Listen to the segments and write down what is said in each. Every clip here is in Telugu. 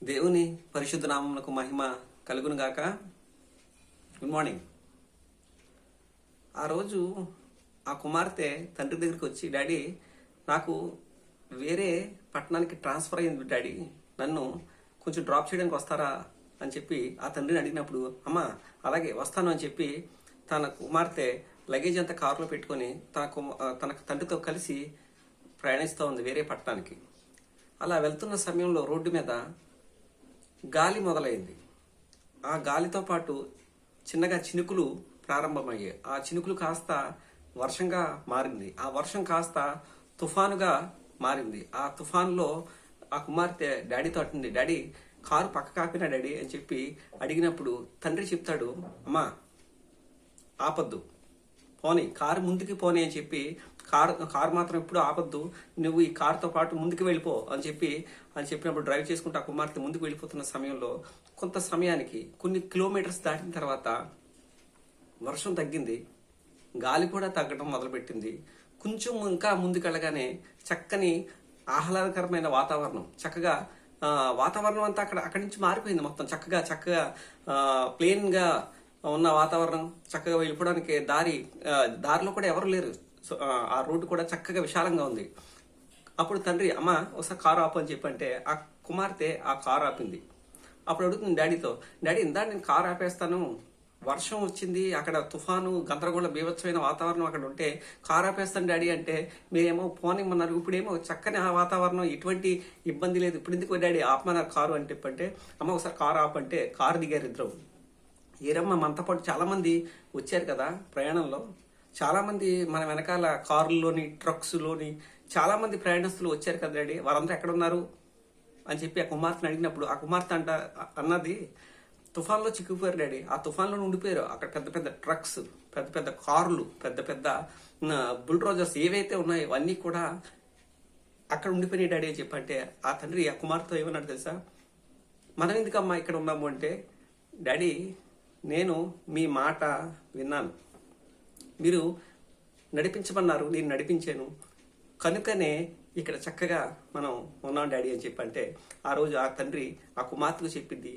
దేవుని పరిశుద్ధ నామమునకు మహిమ కలుగును గాక. Good morning. ఆ రోజు ఆ కుమార్తె తండ్రి దగ్గరికి వచ్చి, డాడీ నాకు వేరే పట్టణానికి ట్రాన్స్ఫర్ అయింది డాడీ, నన్ను కొంచెం డ్రాప్ చేయడానికి వస్తారా అని చెప్పి ఆ తండ్రిని అడిగినప్పుడు, అమ్మ అలాగే వస్తాను అని చెప్పి తన కుమార్తె లగేజ్ అంతా కారులో పెట్టుకొని తన తండ్రితో కలిసి ప్రయాణిస్తూ ఉంది వేరే పట్టణానికి. అలా వెళ్తున్న సమయంలో రోడ్డు మీద గాలి మొదలైంది. ఆ గాలితో పాటు చిన్నగా చినుకులు ప్రారంభమయ్యాయి. ఆ చినుకులు కాస్త వర్షంగా మారింది. ఆ వర్షం కాస్త తుఫానుగా మారింది. ఆ తుఫానులో ఆ కుమార్తె డాడీతో అంటుంది, డాడీ కారు పక్క కాపినా డాడీ అని చెప్పి అడిగినప్పుడు తండ్రి చెప్తాడు, అమ్మా ఆపద్దు, పోనీ కారు ముందుకి పోనీ అని చెప్పి, కారు మాత్రం ఎప్పుడు ఆపద్దు, నువ్వు ఈ కారుతో పాటు ముందుకు వెళ్ళిపో అని చెప్పినప్పుడు డ్రైవ్ చేసుకుంటూ ఆ కుమార్తె ముందుకు వెళ్ళిపోతున్న సమయంలో కొంత సమయానికి కొన్ని కిలోమీటర్స్ దాటిన తర్వాత వర్షం తగ్గింది, గాలి కూడా తగ్గడం మొదలుపెట్టింది. కొంచెం ఇంకా ముందుకెళ్ళగానే చక్కని ఆహ్లాదకరమైన వాతావరణం, చక్కగా వాతావరణం అంతా అక్కడి నుంచి మారిపోయింది. మొత్తం చక్కగా ప్లెయిన్ గా ఉన్న వాతావరణం, చక్కగా వెళ్ళిపోవడానికి దారిలో కూడా ఎవరు లేరు. ఆ రోడ్డు కూడా చక్కగా విశాలంగా ఉంది. అప్పుడు తండ్రి, అమ్మ ఒకసారి కారు ఆపు అని చెప్పంటే ఆ కుమార్తె ఆ కారు ఆపింది. అప్పుడు అడుగుతుంది డాడీతో, డాడీ ఇందా నేను కారు ఆపేస్తాను, వర్షం వచ్చింది, అక్కడ తుఫాను గందరగోళ బీభత్సమైన వాతావరణం అక్కడ ఉంటే కారు ఆపేస్తాను డాడీ అంటే మీరేమో పోనిమ్మన్నారు. ఇప్పుడేమో చక్కని ఆ వాతావరణం, ఎటువంటి ఇబ్బంది లేదు, ఇప్పుడు ఎందుకు డాడీ ఆపమన్నారు కారు అని చెప్పంటే, అమ్మ ఒకసారి కారు ఆపంటే కారు దిగారు ఇద్దరు. ఏరమ్మ మనతో పాటు చాలా మంది వచ్చారు కదా ప్రయాణంలో, చాలా మంది మన వెనకాల కారుల్లోని ట్రక్స్లోని చాలా మంది ప్రయాణస్తులు వచ్చారు కదా డాడీ, వారందరూ ఎక్కడ ఉన్నారు అని చెప్పి ఆ కుమార్తెని అడిగినప్పుడు ఆ కుమార్తె అన్నది, తుఫాన్లో చిక్కుపోయారు డాడీ, ఆ తుఫాన్లో ఉండిపోయారు. అక్కడ పెద్ద పెద్ద ట్రక్స్, పెద్ద పెద్ద కార్లు, పెద్ద పెద్ద బుల్డ్రోజర్స్ ఏవైతే ఉన్నాయో అవన్నీ కూడా అక్కడ ఉండిపోయినాయి డాడీ అని చెప్పంటే ఆ తండ్రి ఆ కుమార్తెతో ఏమన్నాడు తెలుసా, మనం ఎందుకమ్మా ఇక్కడ ఉన్నాము అంటే, డాడీ నేను మీ మాట విన్నాను, మీరు నడిపించమన్నారు, నేను నడిపించాను, కనుకనే ఇక్కడ చక్కగా మనం ఉన్నాం డాడీ అని చెప్పంటే ఆ రోజు ఆ తండ్రి ఆ కుమార్తెకు చెప్పింది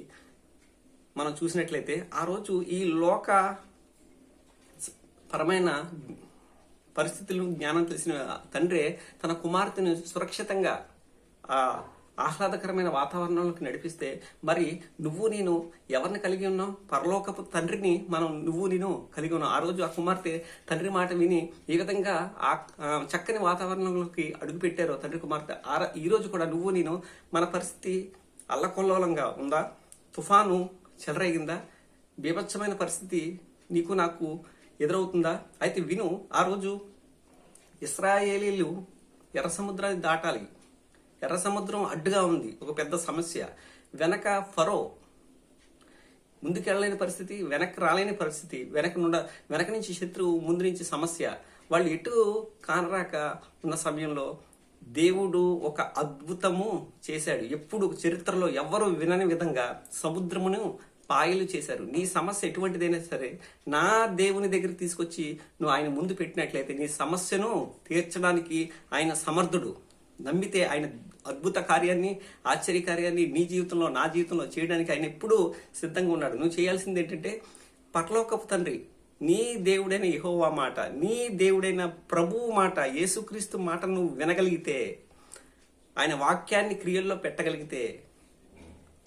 మనం చూసినట్లయితే, ఆ రోజు ఈ లోక పరమైన పరిస్థితులు జ్ఞానం తెలిసిన తండ్రి తన కుమార్తెను సురక్షితంగా ఆ ఆహ్లాదకరమైన వాతావరణంలోకి నడిపిస్తే, మరి నువ్వు నేను ఎవరిని కలిగి ఉన్నావు? పరలోకపు తండ్రిని నువ్వు నేను కలిగి ఉన్నావు. ఆ రోజు ఆ కుమార్తె తండ్రి మాట విని ఏ విధంగా ఆ చక్కని వాతావరణంలోకి అడుగు పెట్టారో తండ్రి కుమార్తె, ఈ రోజు కూడా నువ్వు నేను మన పరిస్థితి అల్లకొల్లోలంగా ఉందా? తుఫాను చెలరేగిందా? బీభత్సమైన పరిస్థితి నీకు నాకు ఎదురవుతుందా? అయితే విను, ఆ రోజు ఇశ్రాయేలీలు ఎర్ర సముద్రాన్ని దాటాలి. ఎర్ర సముద్రం అడ్డుగా ఉంది, ఒక పెద్ద సమస్య. వెనక ఫరో, ముందుకు వెళ్ళలేని పరిస్థితి, వెనక్కి రాలేని పరిస్థితి, వెనక నుంచి శత్రువు, ముందు నుంచి సమస్య. వాళ్ళు ఎటు కానరాక ఉన్న సమయంలో దేవుడు ఒక అద్భుతము చేశాడు. ఎప్పుడు చరిత్రలో ఎవ్వరూ వినని విధంగా సముద్రమును పాయలు చేశారు. నీ సమస్య ఎటువంటిదైనా సరే నా దేవుని దగ్గర తీసుకొచ్చి నువ్వు ఆయన ముందు పెట్టినట్లయితే నీ సమస్యను తీర్చడానికి ఆయన సమర్థుడు. నమ్మితే ఆయన అద్భుత కార్యాన్ని, ఆశ్చర్య కార్యాన్ని నీ జీవితంలో, నా జీవితంలో చేయడానికి ఆయన ఎప్పుడూ సిద్ధంగా ఉన్నాడు. నువ్వు చేయాల్సింది ఏంటంటే, పరలోకపు తండ్రి, నీ దేవుడైన యెహోవా మాట, నీ దేవుడైన ప్రభువు మాట, యేసుక్రీస్తు మాట నువ్వు వినగలిగితే, ఆయన వాక్యాన్ని క్రియల్లో పెట్టగలిగితే,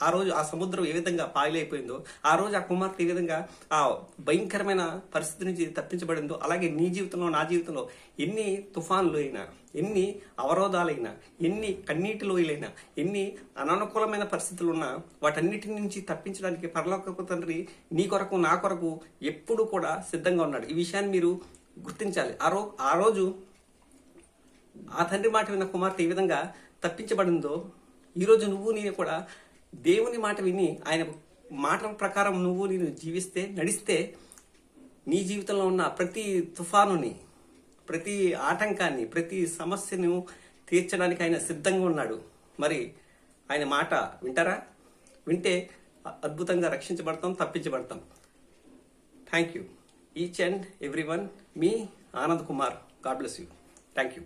ఆ రోజు ఆ సముద్రం ఏ విధంగా పాయలైపోయిందో, ఆ రోజు ఆ కుమార్తె ఏ విధంగా ఆ భయంకరమైన పరిస్థితి నుంచి తప్పించబడిందో, అలాగే నీ జీవితంలో, నా జీవితంలో ఎన్ని తుఫాన్లు అయినా, ఎన్ని అవరోధాలైనా, ఎన్ని కన్నీటి లోయలైనా, ఎన్ని అననుకూలమైన పరిస్థితులు ఉన్నా వాటన్నిటి నుంచి తప్పించడానికి పరలోకపు తండ్రి నీ కొరకు, నా కొరకు ఎప్పుడు కూడా సిద్ధంగా ఉన్నాడు. ఈ విషయాన్ని మీరు గుర్తించాలి. ఆ రోజు ఆ తండ్రి మాట విన్న కుమార్తె ఏ విధంగా తప్పించబడిందో, ఈరోజు నువ్వు నేను కూడా దేవుని మాట విని ఆయన మాటల ప్రకారం నువ్వు నేను జీవిస్తే, నడిస్తే, నీ జీవితంలో ఉన్న ప్రతి తుఫానుని, ప్రతి ఆటంకాన్ని, ప్రతి సమస్యను తీర్చడానికి ఆయన సిద్ధంగా ఉన్నాడు. మరి ఆయన మాట వింటారా? వింటే అద్భుతంగా రక్షించబడతాం, తప్పించబడతాం. Thank you each and every one. మీ Anand Kumar. God bless you. Thank you.